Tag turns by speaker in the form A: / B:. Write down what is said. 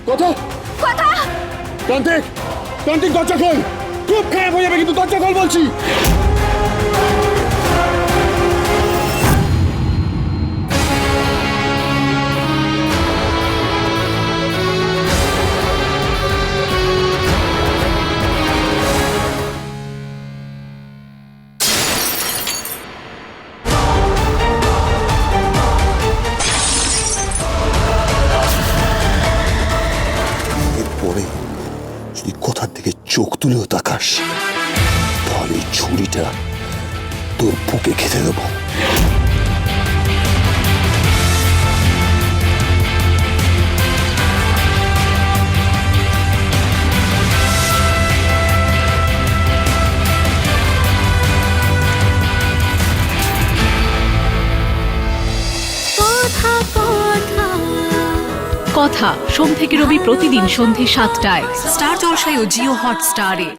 A: কথা
B: কথা
A: প্রান্তিক, প্রান্তিক দরজা খোল। খুব খারাপ হয়ে যাবে কিন্তু দরজা খোল বলছি।
C: এরপরে যদি কোথার দিকে চোখ তুলেও তাকাস তাহলে ছুরিটা তোর বুকে খেতে দেবো।
D: কথা সোম থেকে রবি প্রতিদিন সন্ধে ৭টায় স্টার জলসায় ও জিও হটস্টারে।